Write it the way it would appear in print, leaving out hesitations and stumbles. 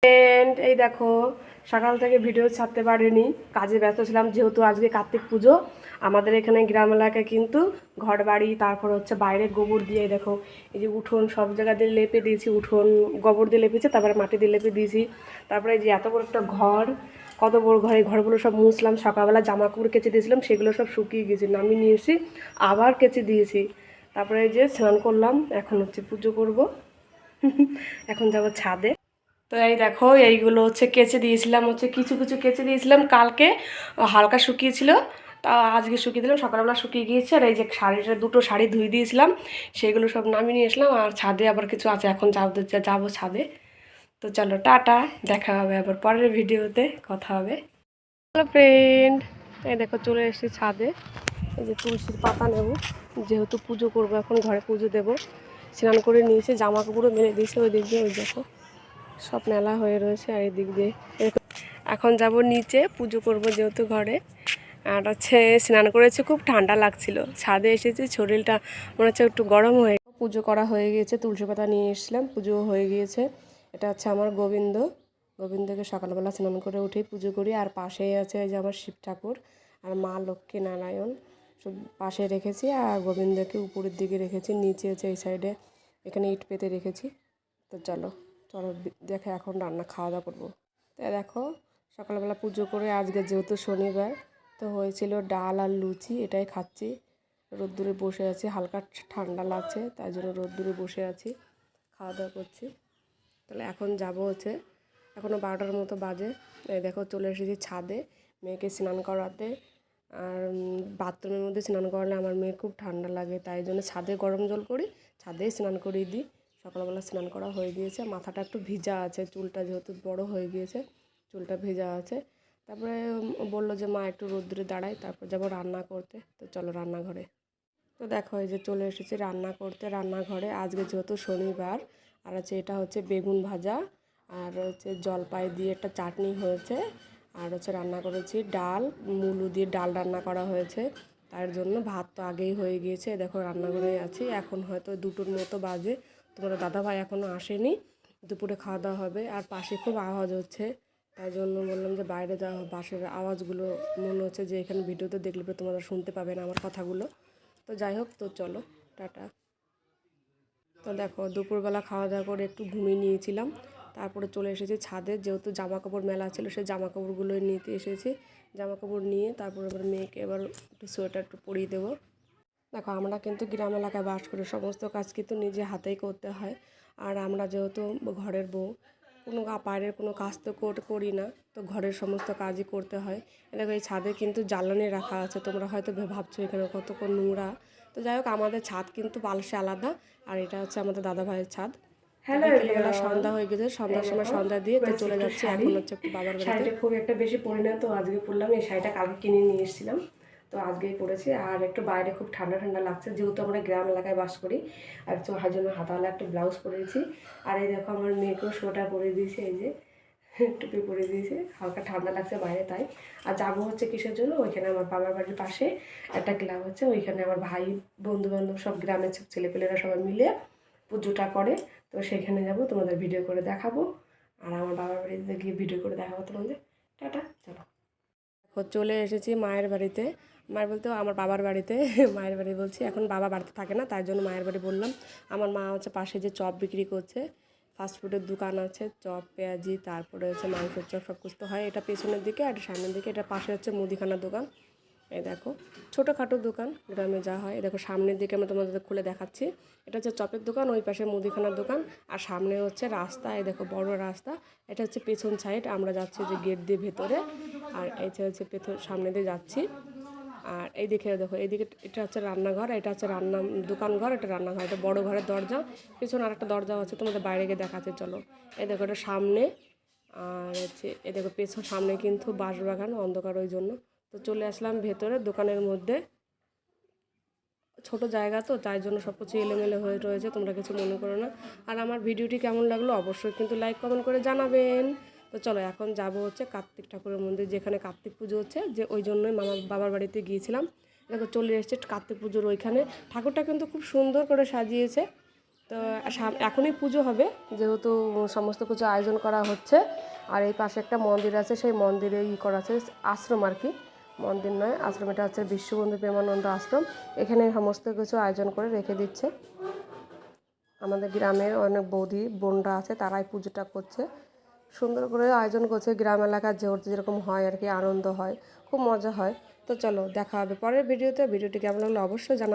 And এই দেখো, সকাল থেকে ভিডিও ছাড়তে পারিনি, কাজে ব্যস্ত ছিলাম যেহেতু আজকে কার্তিক পুজো। আমাদের এখানে গ্রাম এলাকায় কিন্তু ঘর বাড়ি, তারপর হচ্ছে বাইরে গোবর দিয়ে দেখো এই যে উঠোন সব জায়গা দিয়ে লেপে দিয়েছি। উঠোন গোবর দিয়ে লেপেছে, তারপরে মাটি দিয়ে লেপে দিয়েছি। তারপরে এই যে এত বড় একটা ঘর, কত বড় ঘর, এই ঘরগুলো সব মুছলাম। সকালবেলা জামা কাপড় কেচে দিয়েছিলাম, সেগুলো সব শুকিয়ে গেছে, নামিয়ে নিয়ে এসে আবার কেচে দিয়েছি। তারপরে এই যে স্নান করলাম, এখন হচ্ছে পুজো করব। এখন যাব ছাদে। তো এই দেখো, এইগুলো হচ্ছে কেচে দিয়েছিলাম, হচ্ছে কিছু কিছু কেচে দিয়েছিলাম কালকে, হালকা শুকিয়েছিল। তা আজকে শুকিয়ে দিলাম, সকালবেলা শুকিয়ে গিয়েছে। আর এই যে শাড়িটা, দুটো শাড়ি ধুয়ে দিয়েছিলাম, সেগুলো সব নামিয়ে নিয়ে আসলাম। আর ছাদে আবার কিছু আছে, এখন যাবো ছাদে। তো চলো টাটা, দেখা হবে আবার পরের ভিডিওতে, কথা হবে। হ্যালো ফ্রেন্ড, এই দেখো চলে এসেছি ছাদে। এই যে তুলসীর পাতা নেব, যেহেতু পুজো করবো, এখন ঘরে পুজো দেবো। স্নান করে নিয়েছে, জামা কাপড়ও মেলে দিয়েছে। ওই দিক দিয়ে ওই দেখো সব মেলা হয়ে রয়েছে। আর এই দিক দিয়ে এখন যাব নিচে, পুজো করব যেহেতু ঘরে। আর হচ্ছে স্নান করেছে, খুব ঠান্ডা লাগছিল, ছাদে এসেছি, শরীরটা মনে হচ্ছে একটু গরম হয়ে। পুজো করা হয়ে গিয়েছে, তুলসী পাতা নিয়ে এসেছিলাম, পুজো হয়ে গিয়েছে। এটা হচ্ছে আমার গোবিন্দকে সকালবেলা স্নান করে উঠেই পুজো করি। আর পাশেই আছে এই যে আমার শিব ঠাকুর আর মা লক্ষ্মী নারায়ণ, সব পাশে রেখেছি। আর গোবিন্দকে উপরের দিকে রেখেছি, নিচে হচ্ছে এই সাইডে, এখানে ইট পেতে রেখেছি। তো চলো চলো দেখে এখন রান্না খাওয়া দাওয়া করবো। তো দেখো, সকালবেলা পুজো করে আজকে যেহেতু শনিবার, তো হয়েছিল ডাল আর লুচি, এটাই খাচ্ছি। রোদ্দুরে বসে আছি, হালকা ঠান্ডা লাগছে, তাই জন্য রোদ্দুরে বসে আছি, খাওয়া দাওয়া করছি। তাহলে এখন যাব হচ্ছে, এখনও 12টার মতো বাজে। এই দেখো চলে এসেছি ছাদে মেয়েকে স্নান করাতে। আর বাথরুমের মধ্যে স্নান করালে আমার মেয়ের খুব ঠান্ডা লাগে, তাই জন্য ছাদে গরম জল করি, ছাদেই স্নান করিয়ে দিই। সকালবেলা স্নান করা হয়ে গিয়েছে, মাথাটা একটু ভিজা আছে, চুলটা যেহেতু বড় হয়ে গিয়েছে, চুলটা ভেজা আছে। তারপরে বললো যে মা একটু রোদ্দুরে দাঁড়াই, তারপর যাবো রান্না করতে। তো চলো রান্নাঘরে। তো দেখো এই যে চলে এসেছি রান্না করতে রান্নাঘরে। আজকে যেহেতু শনিবার, আর হচ্ছে এটা হচ্ছে বেগুন ভাজা, আর হচ্ছে জলপাই দিয়ে একটা চাটনি হয়েছে। আর হচ্ছে রান্না করেছি ডাল, মুলো দিয়ে ডাল রান্না করা হয়েছে। তার জন্য ভাত তো আগেই হয়ে গিয়েছে। দেখো রান্নাঘরে আছি, এখন হয়তো 2টোর মতো বাজে। তোমার দাদাভাই এখনও আসেনি, দুপুরে খাওয়া দাওয়া হবে। আর পাশে খুব আওয়াজ হচ্ছে, তাই জন্য বললাম যে বাইরে যাওয়া, বাসের আওয়াজগুলো মনে হচ্ছে যে এখানে ভিডিওতে দেখলে তোমরা শুনতে পাবে না আমার কথাগুলো। তো যাই হোক, তো চলো টাটা। তো দেখো দুপুরবেলা খাওয়া দাওয়া করে একটু ঘুমিয়ে নিয়েছিলাম, তারপরে চলে এসেছি ছাদে, যেহেতু জামা কাপড় মেলা ছিল, সেই জামা কাপড়গুলো নিতে এসেছি। জামা কাপড় নিয়ে তারপর এবার মেয়েকে এবার একটু সোয়েটার একটু পরিয়ে দেবো। দেখো আমরা কিন্তু গ্রাম এলাকায় বাস করি, সমস্ত কাজ কিন্তু নিজে হাতেই করতে হয়। আর আমরা যেহেতু ঘরের বউ, কোনো বাইরের কোনো কাজ তো করি না, তো ঘরের সমস্ত কাজই করতে হয়। দেখো এই ছাদে কিন্তু জ্বালানি রাখা আছে, তোমরা হয়তো ভাবছো এখানে কত নোংরা। তো যাই হোক, আমাদের ছাদ কিন্তু বালসে আলাদা, আর এটা হচ্ছে আমাদের দাদা ভাইয়ের ছাদ। বিকেলবেলা সন্ধ্যা হয়ে গেছে, সন্ধ্যার সময় সন্ধ্যা দিয়ে তো চলে যাচ্ছে, এখন হচ্ছে একটু বাবার বাড়িতে। শাড়িটা খুব একটা বেশি পরি না, তো আজকে পরলাম। এই শাড়িটা কালকে কিনে নিয়ে এসেছিলাম, তো আজকেই পড়েছি। আর একটু বাইরে খুব ঠান্ডা ঠান্ডা লাগছে, যেহেতু আমরা গ্রাম এলাকায় বাস করি। আর জন্য হাতাওয়ালা একটা ব্লাউজ পরেছি। আর এই দেখো আমার মেয়েকেও সোয়েটার পরে দিয়েছে, এই যে টুপি পরে দিয়েছে, হালকা ঠান্ডা লাগছে বাইরে তাই। আর যাবো হচ্ছে কিসের জন্য, ওইখানে আমার বাবার বাড়ির পাশে একটা ক্লাব আছে, ওইখানে আমার ভাই, বন্ধু বান্ধব, সব গ্রামের ছেলেপেলেরা সবাই মিলে পুজোটা করে। তো সেখানে যাব, তোমাদের ভিডিও করে দেখাবো। আর আমার বাবার বাড়িতে গিয়ে ভিডিও করে দেখাবো তোমাদের। টাটা, চলো। চলে এসেছি মায়ের বাড়িতে, মায়ের বলতে আমার বাবার বাড়িতে। মায়ের বাড়ি বলছি, এখন বাবা বাড়িতে থাকে না, তাই জন্য মায়ের বাড়ি বললাম। আমার মা হচ্ছে পাশে যে চপ বিক্রি করছে, ফাস্টফুডের দোকান আছে, চপ, পেঁয়াজি, তারপরে হচ্ছে মাংসের চপ, সব কিছু হয়। এটা পেছনের দিকে আর সামনের দিকে, এটা পাশে হচ্ছে মুদিখানার দোকান। এই দেখো ছোটোখাটো দোকান, গ্রামে যা হয়। এই দেখো সামনের দিকে আমি তোমাদের খুলে দেখাচ্ছি, এটা হচ্ছে চপের দোকান, ওই পাশে মুদিখানার দোকান, আর সামনে হচ্ছে রাস্তা। এই দেখো বড় রাস্তা, এটা হচ্ছে পেছন সাইড, আমরা যাচ্ছি যে গেট দিয়ে ভেতরে। আর এই হচ্ছে সামনে দিয়ে যাচ্ছি। আর এই দিকে দেখো, এইদিকে এটা হচ্ছে রান্নাঘর, এটা হচ্ছে দোকানঘর, এটা রান্নাঘর, এটা বড় ঘরের দরজা। পেছনে আর একটা দরজা আছে, তোমাদের বাইরে গিয়ে দেখাচ্ছে চলো। এই দেখো এটা সামনে, আর হচ্ছে এই দেখো পেছন সামনে কিন্তু বাঁশবাগান, অন্ধকার ওই জন্য। তো চলে আসলাম ভেতরে দোকানের মধ্যে, ছোট জায়গা তো, তাই জন্য সব কিছু এলোমেলো হয়ে রয়েছে, তোমরা কিছু মনে করো না। আর আমার ভিডিওটি কেমন লাগলো অবশ্যই কিন্তু লাইক কমেন্ট করে জানাবেন। তো চলো এখন যাব হচ্ছে কার্তিক ঠাকুরের মন্দির, যেখানে কার্তিক পুজো হচ্ছে, যে ওই জন্যই বাবার বাড়িতে গিয়েছিলাম। দেখো চলে এসছে কার্তিক পুজোর ওইখানে, ঠাকুরটা কিন্তু খুব সুন্দর করে সাজিয়েছে। তো এখনই পুজো হবে, যেহেতু সমস্ত কিছু আয়োজন করা হচ্ছে। আর এই পাশে একটা মন্দির আছে, সেই মন্দিরে করা আছে, আশ্রম আর কি, মন্দির নয় আশ্রম, এটা হচ্ছে বিশ্ববন্ধু প্রেমানন্দ আশ্রম। এখানে সমস্ত কিছু আয়োজন করে রেখে দিচ্ছে। আমাদের গ্রামের অনেক বৌদি বোনরা আছে, তারাই পুজোটা করছে, সুন্দর করে আয়োজন করছে। গ্রাম এলাকার যেরকম হয় আর কি, আনন্দ হয়, খুব মজা হয়। তো চলো দেখা হবে পরের ভিডিওতে। ভিডিওটি কেমন লাগলো অবশ্যই জানা।